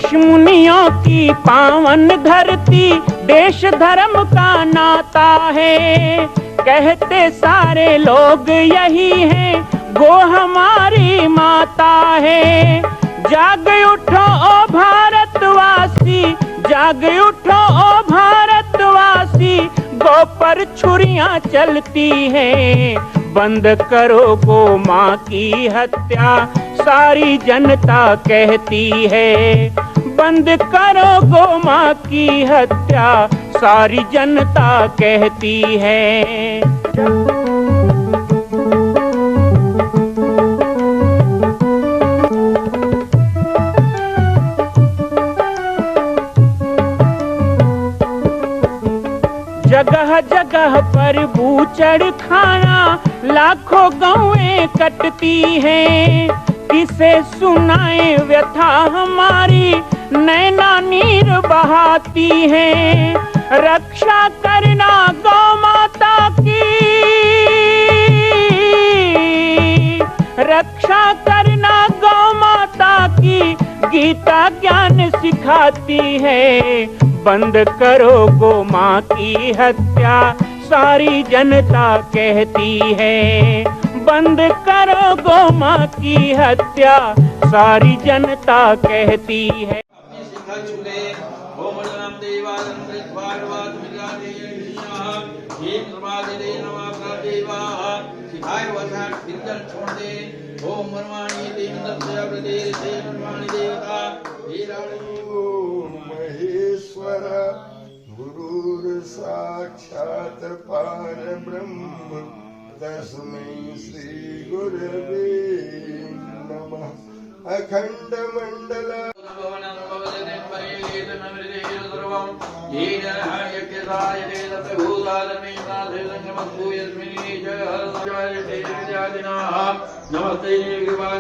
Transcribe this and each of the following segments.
ऋषि मुनियों की पावन धरती, देश धर्म का नाता है। कहते सारे लोग यही हैं, गो हमारी माता है। जाग उठो ओ भारतवासी, जाग उठो ओ भारतवासी, गो पर छुरियां चलती हैं। बंद करो गो माँ की हत्या, सारी जनता कहती है। बंद करो गो माँ की हत्या, सारी जनता कहती है। जगह जगह पर बूचड़ खाना, लाखों गौएं कटती हैं। किसे सुनाए व्यथा हमारी, नैना नीर बहाती हैं। रक्षा करना गौ माता की, रक्षा करना गौ माता की, गीता ज्ञान सिखाती है। बंद करो गो माँ की हत्या, सारी जनता कहती है। बंद करो गो माँ की हत्या, सारी जनता कहती है। महेश्वर गुरुर साक्षात परब्रह्म, तस्मै श्री गुरवे नमः। अखंड मंडल नमस्ते कृपा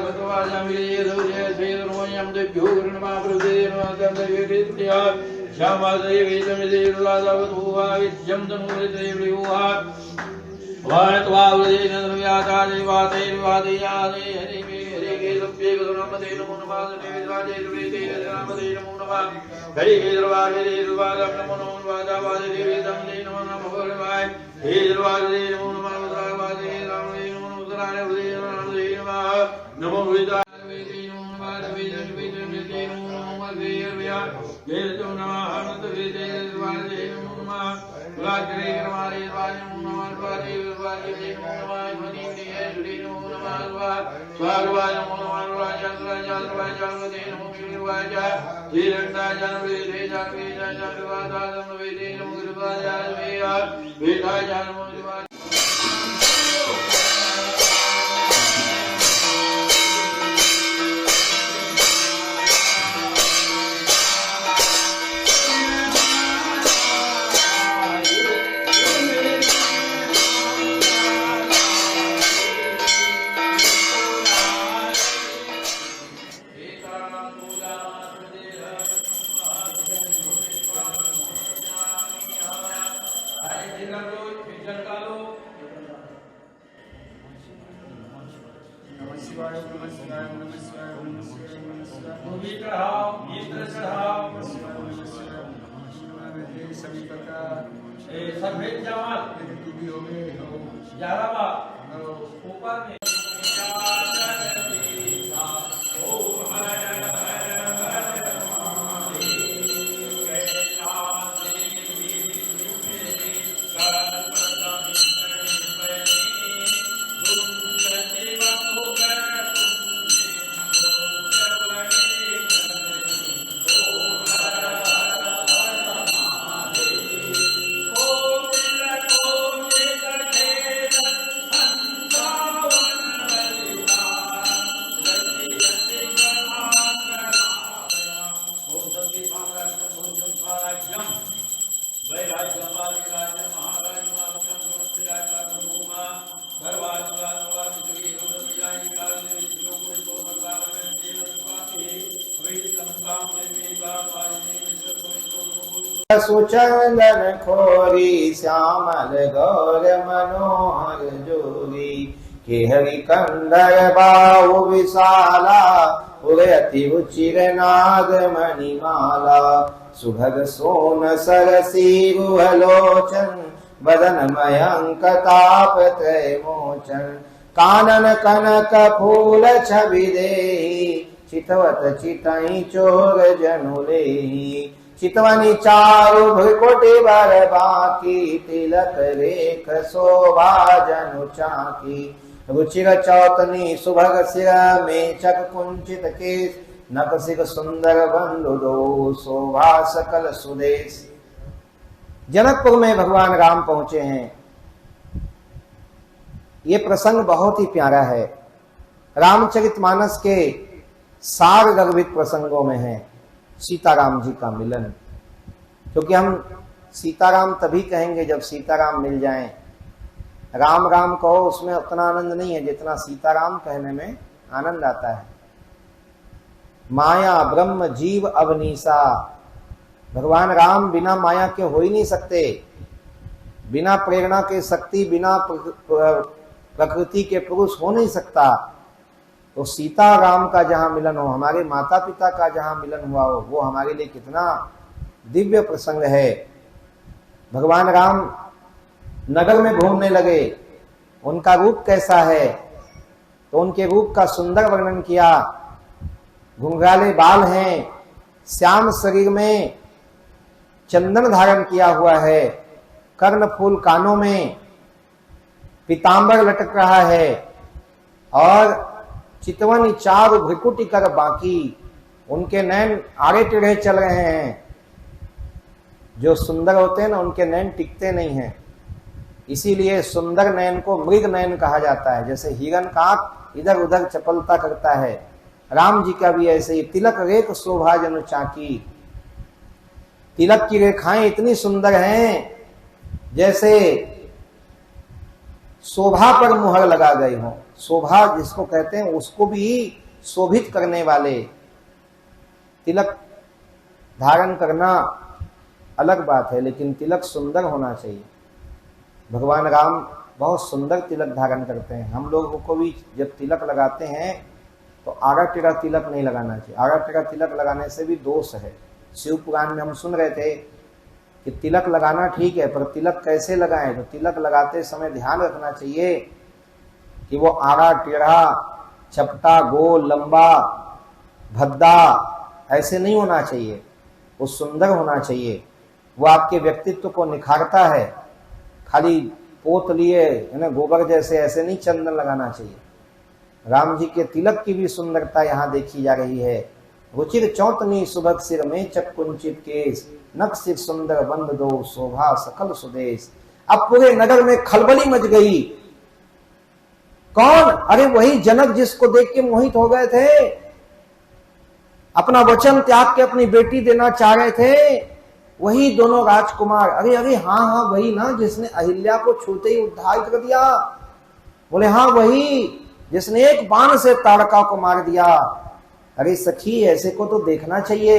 सुचंदन खोरी श्यामल गौर मनोहर जोगी, केहरि कंदर बाहु विशाला, उदयति रुचिर नाग मणिमाला, सुभग सोन सरसी गुहलोचन, बदन मयंक ताप त्रय मोचन, कानन कनक फूल छवि देहि, चितवत चितई चोर जनु लेहि, चितवनी चारु भ्रिकुटी बर बाकी, तिलक रेख शोभा जनु चाकी, रुचिर चौतनी सुभग सिर मेचक कुंचित केश, नखसिक सुंदर बंधु दो शोभा सकल सुदेश। जनकपुर में भगवान राम पहुंचे हैं। ये प्रसंग बहुत ही प्यारा है, रामचरितमानस के सार गर्भित प्रसंगों में है सीताराम जी का मिलन। क्योंकि हम सीताराम तभी कहेंगे जब सीताराम मिल जाएं। राम राम कहो उसमें उतना आनंद नहीं है जितना सीताराम कहने में आनंद आता है। माया ब्रह्म जीव अवनीसा, भगवान राम बिना माया के हो ही नहीं सकते, बिना प्रेरणा के शक्ति, बिना प्रकृति के पुरुष हो नहीं सकता। तो सीता राम का जहां मिलन हो, हमारे माता पिता का जहां मिलन हुआ हो, वो हमारे लिए कितना दिव्य प्रसंग है। भगवान राम नगर में घूमने लगे, उनका रूप कैसा है, तो उनके रूप का सुंदर वर्णन किया। घुंघराले बाल हैं, श्याम शरीर में चंदन धारण किया हुआ है, कर्ण फूल कानों में, पीतांबर लटक रहा है और चितवन चारु भ्रिकुटी कर बाकी, उनके नैन आड़े टेढ़े चल रहे हैं। जो सुंदर होते हैं ना उनके नैन टिकते नहीं हैं, इसीलिए सुंदर नैन को मृग नैन कहा जाता है। जैसे हिरन का आंख इधर उधर चपलता करता है, राम जी का भी ऐसे ही। तिलक रेख शोभा जनु चाकी, तिलक की रेखाएं इतनी सुंदर हैं जैसे शोभा पर मुहर लगा गई हो। शोभा जिसको कहते हैं उसको भी शोभित करने वाले। तिलक धारण करना अलग बात है, लेकिन तिलक सुंदर होना चाहिए। भगवान राम बहुत सुंदर तिलक धारण करते हैं। हम लोगों को भी जब तिलक लगाते हैं तो आड़ा टेढ़ा तिलक नहीं लगाना चाहिए। आड़ा टेढ़ा तिलक लगाने से भी दोष है। शिव पुराण में हम सुन रहे थे कि तिलक लगाना ठीक है, पर तिलक कैसे लगाएं। तो तिलक लगाते समय ध्यान रखना चाहिए कि वो आड़ा टेढ़ा, चपटा, गोल, लंबा, भद्दा ऐसे नहीं होना चाहिए, वो सुंदर होना चाहिए। वो आपके व्यक्तित्व को निखारता है। खाली पोत लिए गोबर जैसे ऐसे नहीं चंदन लगाना चाहिए। राम जी के तिलक की भी सुंदरता यहाँ देखी जा रही है। रुचिर चौतनी सुभग सिर में चकुंचित केस, नख सिर सुंदर बंद दो शोभा सकल सुदेश। अब पूरे नगर में खलबली मच गई। कौन? अरे वही जनक जिसको देख के मोहित हो गए थे, अपना वचन त्याग के अपनी बेटी देना चाह रहे थे, वही दोनों राजकुमार। अरे अरे हाँ हाँ वही ना जिसने अहिल्या को छूते ही उद्धार कर दिया। बोले हाँ वही जिसने एक बाण से ताड़का को मार दिया। अरे सखी ऐसे को तो देखना चाहिए,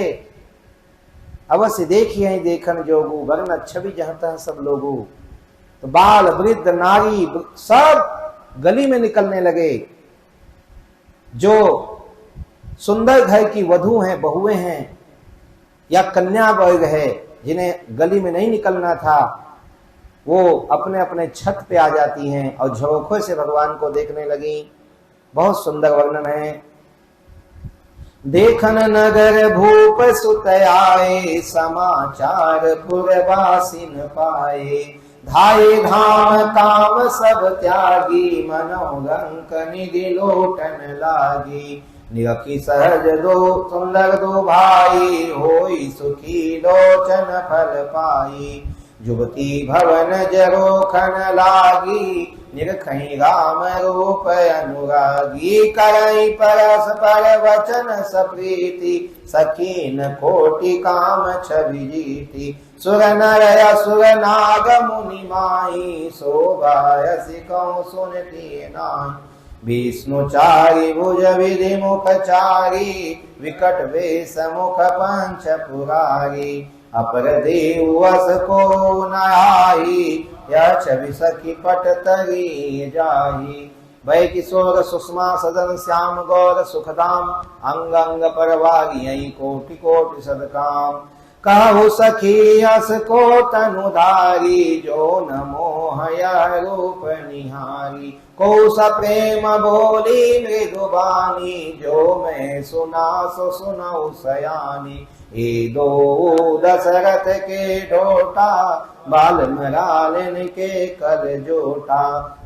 अवश्य देखिए ही देखन जोगू, वरन छवि जहता सब लोगू। तो बाल वृद्ध नारी सब गली में निकलने लगे। जो सुंदर घर की वधू हैं, बहुएं हैं या कन्या वर्ग है, जिन्हें गली में नहीं निकलना था, वो अपने अपने छत पे आ जाती हैं और झरोखों से भगवान को देखने लगी। बहुत सुंदर वर्णन है। देखन नगर भूप सुत आए, समाचार पुरवासिन पाए। धाये धाम काम सब त्यागी, मनोरंक निधि लोटन लागी। निरखी सहज दो सुंदर दो भाई, होई सुखी लोचन फल पाई। जुगती भवन जरोखन लागी, निरखई राम रूप अनुरागी। करई परस्पर वचन सप्रीति, सकीन कोटि काम छवि जीति। सुर नर असुर नाग मुनि माही, शोभायसि कौ सुनति नाहि। विष्णु चारि भुज विधि मुख चारि, विकट वेश मुख पंच पुरारी। अपर देव वस को न आई, यह छवि सखी पट तरी जाही। भय किशोर सुषमा सदन श्याम गौर सुखदाम अंग अंग परवागी कोटि कोटि सदकाम कहु सखी हस को तनुधारी जो न मोहय रूप निहारी को प्रेम बोली मृदुबानी जो मैं सुना सो सुनऊ सयानी ए दो दशरथ के ढोटा बाल मरालन के कर जोटा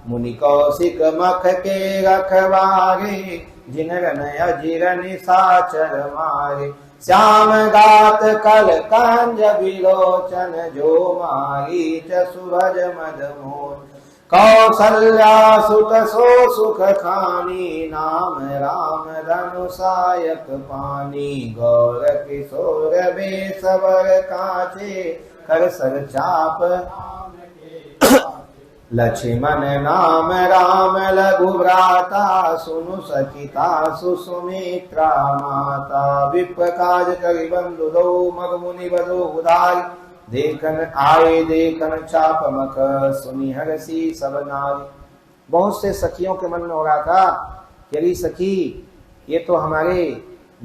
मुनि कौशिक मख के रखवारे जिनरन अजिर निशाचर मारे श्याम गात कल कंज विलोचन जो मारी सुभज मद मोर कौसल्या सुत सो सुख खानी नाम राम धनु सायक पानी गौर किशोर बेसवर काचे कर सर चाप लक्ष्मण नाम राम लघु भ्राता सुनु सखिता सुसुमित्रा माता विप्र काज करि बंधु दो मग मुनि बधु उदारी देखन आए देखन चाप मख सुनि हरसी सब नारी। बहुत से सखियों के मन में हो रहा था कि अरे सखी ये तो हमारे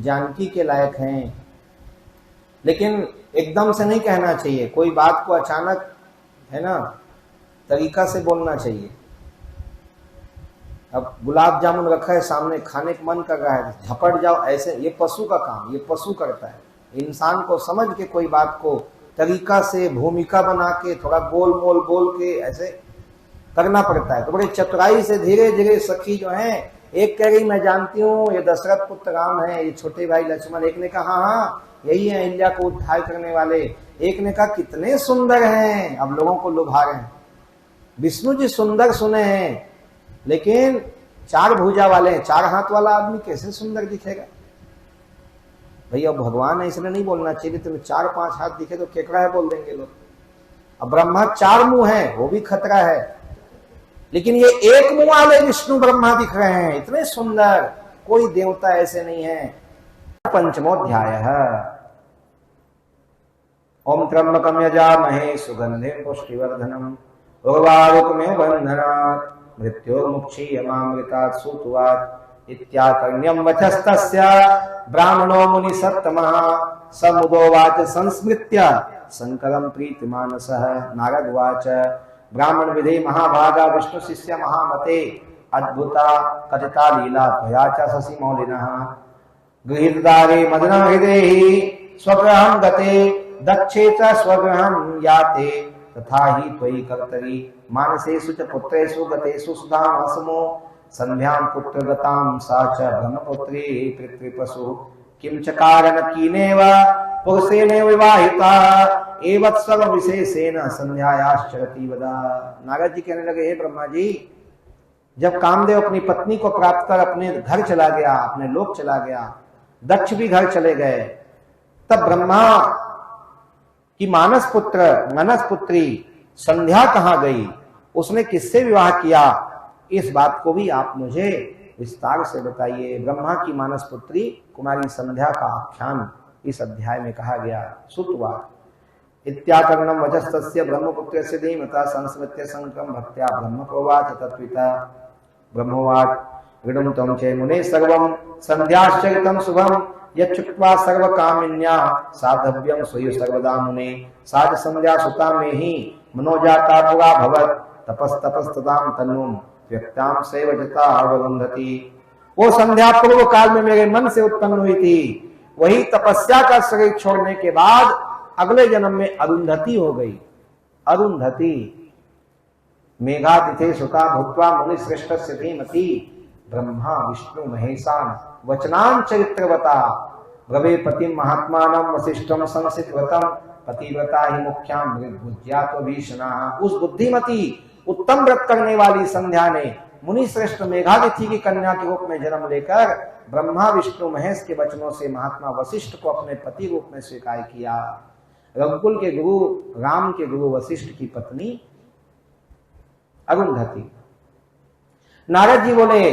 जानकी के लायक हैं, लेकिन एकदम से नहीं कहना चाहिए, कोई बात को अचानक है ना तरीका से बोलना चाहिए। अब गुलाब जामुन रखा है सामने, खाने का मन कर रहा है, झपट जाओ ऐसे, ये पशु का काम, ये पशु करता है। इंसान को समझ के कोई बात को तरीका से भूमिका बना के थोड़ा गोल मोल बोल के ऐसे करना पड़ता है। तो बड़े चतुराई से धीरे धीरे सखी जो है, एक कह रही मैं जानती हूँ ये दशरथ पुत्र राम है, ये छोटे भाई लक्ष्मण। एक ने कहा हाँ यही है अहिल्या को उद्धार करने वाले। एक ने कहा कितने सुंदर हैं, अब लोगों को लुभा रहे हैं। विष्णु जी सुंदर सुने हैं, लेकिन चार भुजा वाले हैं, चार हाथ वाला आदमी कैसे सुंदर दिखेगा भैया? भगवान है इसलिए नहीं बोलना चाहिए, तुम्हें चार पांच हाथ दिखे तो केकड़ा है बोल देंगे लोग। अब ब्रह्मा चार मुंह है, वो भी खतरा है, लेकिन ये एक मुंह वाले विष्णु ब्रह्मा दिख रहे हैं, इतने सुंदर, कोई देवता ऐसे नहीं है। पंचमोध्याय ओम त्र्यंबकम यजामहे सुगंधिं पुष्टिवर्धनम उर्वारुकमेव बन्धनात् मृत्योर्मुक्षीयमामृतात् सूतुवात् इत्याकर्ण्यं वचस्तस्य ब्राह्मणो मुनिसत्तमः समुदोवाच संस्मृत्य शंकरं प्रीतिमानसः। नारद उवाच ब्राह्मण विधे महाभागा विष्णु शिष्य महामते अद्भुता कथिता लीला त्वया च शशि मौलिनः गृहीतदारे मदनं हृदेहि स्वगृहं गते दक्षे च स्वगृहं याते तथा ही त्वयि कर्तरि मानसेषु च पुत्रेषु गतेषु सुधाम असमो संध्यां पुत्र गतां सा च ब्रह्मपुत्री पितृपशु किं चकार न कीनेव पुरुषेण विवाहिता एवत्सव विशेषेण संध्यायाश्चरति वदा। नारद जी कहने लगे हे ब्रह्मा जी, जब कामदेव अपनी पत्नी को प्राप्त कर अपने घर चला गया, अपने लोक चला गया, दक्ष भी घर चले गए, तब ब्रह्मा कि मानस पुत्री संध्या कहां गई, उसने किससे विवाह किया, इस बात को भी आप मुझे विस्तार से बताइए। ब्रह्मा की मानस पुत्री कुमारी संध्या का आख्यान इस अध्याय में कहा गया। सुतवा इत्याकर्णम वचस्तस्य ब्रह्मपुत्रस्य धीमता संस्मृत्य संक्रम भक्त्या ब्रह्म प्रोवाच तत्विता ब्रह्मोवाच विडुम त्वं च मुने सर्वं संध्याश्चरितं शुभं यच्चुक्त्वा सर्वकामिन्या साधव्यं स्वयं सर्वदा मुने साध संध्या सुता में ही मनोजाता पुरा भवत् तपस्तपस्तदाम तन्नुम व्यक्ताम सेवजता अवरुंधति। वो संध्या पूर्व काल में मेरे मन से उत्पन्न हुई थी, वही तपस्या का शरीर छोड़ने के बाद अगले जन्म में अरुंधति हो गई। अरुंधति मेघातिथे सुता भूत्वा मुनि श्रेष्ठस्य धीमति ब्रह्मा विष्णु महेशान वचनान चरित्रवता ब्रवे पतिम महात्मानं वसिष्ठम संसितव्रतम पतिव्रता ही मुख्याम भुज्यात भीषणा। उस बुद्धिमती उत्तम व्रत करने वाली संध्या ने मुनि श्रेष्ठ मेघातिथि की कन्या के रूप में जन्म लेकर ब्रह्मा विष्णु महेश के वचनों से महात्मा वशिष्ठ को अपने पति रूप में स्वीकार किया। रघुकुल के गुरु राम के गुरु वशिष्ठ की पत्नी अरुंधति। नारद जी बोले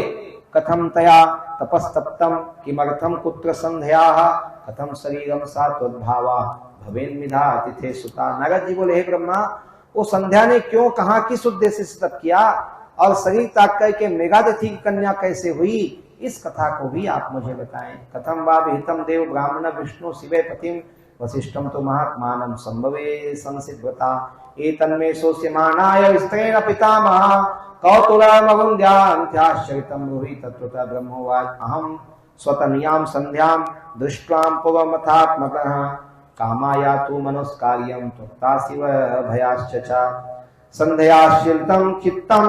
कथम तया तपस्तप्तम किमर्थम कुत्र संध्या कथम शरीरम सा त्वद्भावा भवेन्मिधा अतिथे सुता। नारद जी बोले हे ब्रह्मा, वो संध्या ने क्यों कहा, किस उद्देश्य से तप किया और शरीर त्याग करके मेघातिथि की कन्या कैसे हुई, इस कथा को भी आप मुझे बताएं। कथम वा विहितम देव ब्राह्मण विष्णु शिवे पतिम वशिष्ठम तो महात्मानं संभवे संसिद्धता एतन्मे सोस्यमानाय स्त्रेण पितामह कौतुलमगुंध्यान्त्याश्चरितं ब्रूहि तत्त्वतः ब्रह्मोवाच अहं स्वतनियां संध्यां दृष्ट्वां पुवमथात्मतः कामाया तु मनुष्कार्यं त्वत्तासिव भयाश्च च संध्याशीलतं चित्तं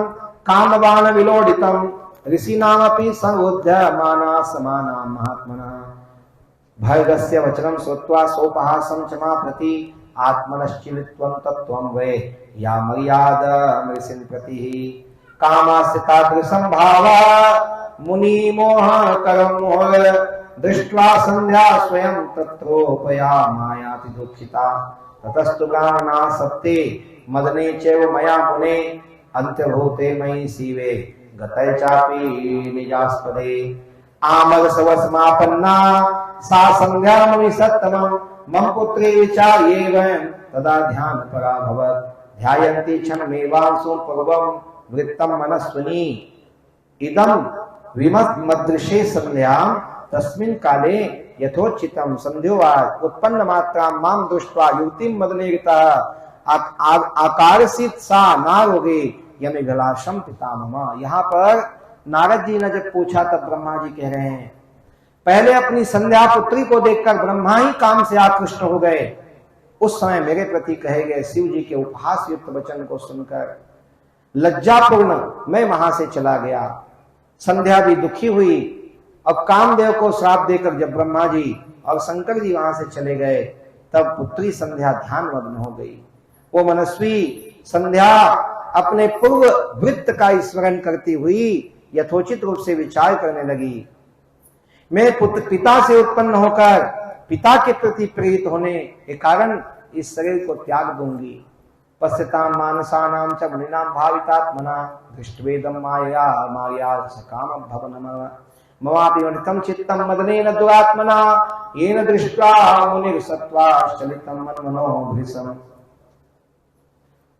कामवान विलोडितं ऋषीणामपि संबुद्ध माना समाना महात्मनः भर्गस्य वचनं श्रुत्वा सोपहासं च मा प्रति आत्मनश्चिलित्वं तत्त्वं वै या मर्यादमृषीन् प्रतिः कामास्य तादृशं भावा मुनिमोहकरं मोह दृष्ट्वा संध्या स्वयं तत्रोपयामायाति दुःखिता ततस्तु गाना सत्ते मदने चैव मया मुने अन्त्यभूते मयि शिवे गतये चापि निजास्पदे आमरसवसमापन्ना सा संध्या मुनिसत्तमं मम पुत्रे विचार्येव तदा ध्यानपरा भवत् ध्यायन्ति क्षणमेवांशुं पूर्वं वृत्तं मनस्विनी इदं विमद्दृशे संध्यां तस्मिन् काले यथोचितं संध्योवाच उत्पन्न मात्रां मां दृष्ट्वा युवतीं मदनेरितः आकारसित सा नारोगे यमिघलाशम पितामह। यहाँ पर नारद जी ने जब पूछा तब ब्रह्मा जी कह रहे हैं पहले अपनी संध्या पुत्री को देखकर ब्रह्मा ही काम से आकृष्ट हो गए। उस समय मेरे प्रति कहे गए शिव जी के उपहास युक्त वचन को सुनकर लज्जापूर्ण मैं वहां से चला गया। संध्या भी दुखी हुई। अब कामदेव को श्राप देकर जब ब्रह्मा जी और शंकर जी वहां से चले गए तब पुत्री संध्या ध्यान मग्न हो गई। वो मनस्वी संध्या अपने पूर्व वृत्त का स्मरण करती हुई यथोचित रूप से विचार करने लगी। मैं पिता से उत्पन्न होकर पिता के प्रति प्रेरित होने के कारण इस शरीर को त्याग दूंगी। पश्यताम मानसानां च मुनीनां भावितात्मना दृष्टवेदं माया माया सकाम भवनम ममापि वनितं चित्तं मदनेन दुरात्मना येन दृष्ट्वा मुनिर्सत्त्वा चलितं मन्मनो भृशम्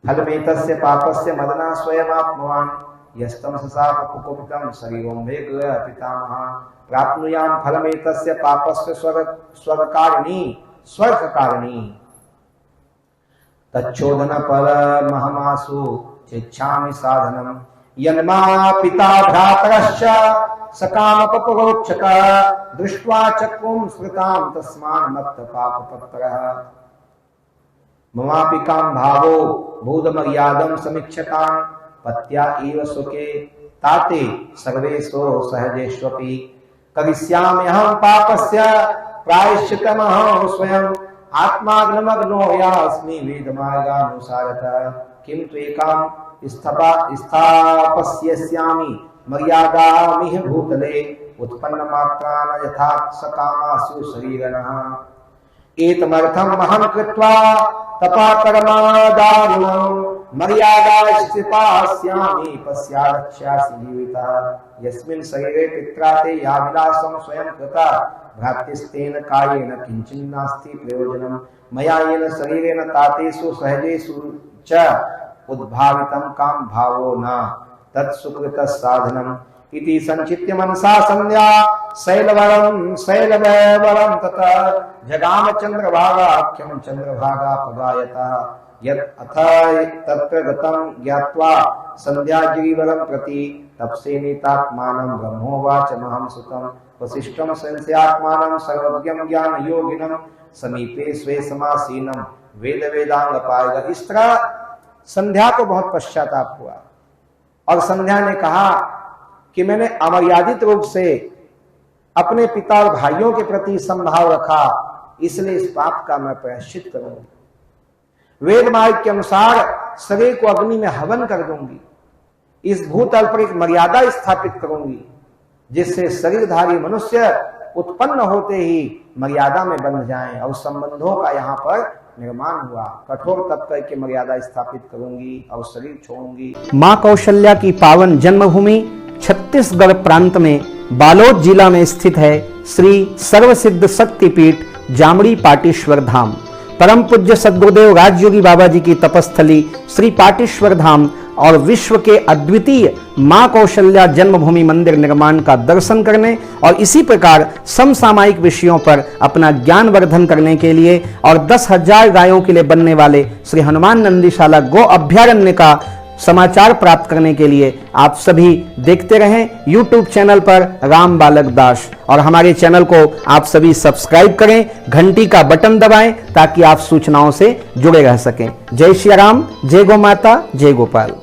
फलमेतस्य पापस्य मदना स्वयमात्मवान् यस्तं ससाप कुकुपितं शरीरं वेग पितामह प्राप्नुयां फलमेतस्य पापस्य स्वर्गकारिणी तच्छोदन फलमहमासु चिच्छामि साधनं यन्मा पिता भ्रातरश्च सकामपपरोक्षक दृष्ट्वा चक्रुं स्मृतां तस्मान् मत्त पापपत्रः ममापि काम भावो भूतमर्यादं समीक्षतां पत्या इव सुखे ताते सर्वेषु सहजेष्वपि करिष्याम्यहं पापस्य प्रायश्चित्तमहं स्वयं आत्माग्नमग्नो यास्मि वेदमार्गानुसारतः किं त्वेकां स्थापयिष्यामि मर्यादामिह भूतले उत्पन्नमात्रान् यथा सकामासु शरीरिणः एतमर्थं महं कृत्वा तपाकर्मादारुणं मर्यादास्थितास्यामि पश्यारक्ष्यासि जीवितः यस्मिन् शरीरे पित्रा ते याविलासं स्वयं कृता भ्रातृस्तेन कायेन किञ्चिन्नास्ति प्रयोजनं मया येन शरीरेण तातेषु सहजेषु च उद्भावितं काम भावो न तत्सुकृतः साधनम् इति संचित्य मनसा संध्या शैलवरं तथा जगाम चंद्रभागाख्यं चंद्रभागा पगायता यत् अथ तत्र गतं ज्ञात्वा संध्यागिरिवरं प्रति तपसे नीतात्मानं ब्रह्मोवाच महं सुतं वसिष्ठं संस्यात्मानं सर्वज्ञं ज्ञानयोगिनं समीपे स्वे समासीनं वेद वेदांग पाएगा। इस तरह संध्या को बहुत पश्चाताप हुआ और संध्या ने कहा कि मैंने अमर्यादित रूप से अपने पिता और भाइयों के प्रति संभाव रखा, इसलिए इस पाप का मैं प्रायश्चित करूंगी। वेद मार्ग के अनुसार शरीर को अग्नि में हवन कर दूंगी। इस भूतल पर एक मर्यादा स्थापित करूंगी जिससे शरीरधारी मनुष्य उत्पन्न होते ही मर्यादा में बंध जाएं और संबंधों का यहाँ पर निर्माण हुआ। कठोर तप करके मर्यादा स्थापित करूंगी और शरीर छोड़ूंगी। मां कौशल्या की पावन जन्मभूमि छत्तीसगढ़ प्रांत में बालोद जिला में स्थित है श्री सर्वसिद्ध शक्तिपीठ जामड़ी पाटेश्वर धाम। परम पूज्य सद्गुरुदेव राजयोगी बाबा जी की तपस्थली श्री पाटेश्वर धाम और विश्व के अद्वितीय मां कौशल्या जन्मभूमि मंदिर निर्माण का दर्शन करने और इसी प्रकार समसामयिक विषयों पर अपना ज्ञान वर्धन करने के लिए और 10,000 गायों के लिए बनने वाले श्री हनुमान नंदीशाला गो अभ्यारण्य का समाचार प्राप्त करने के लिए आप सभी देखते रहें YouTube चैनल पर राम बालक दास, और हमारे चैनल को आप सभी सब्सक्राइब करें, घंटी का बटन दबाएं ताकि आप सूचनाओं से जुड़े रह सकें। जय श्री राम, जय गौ माता, जय गोपाल।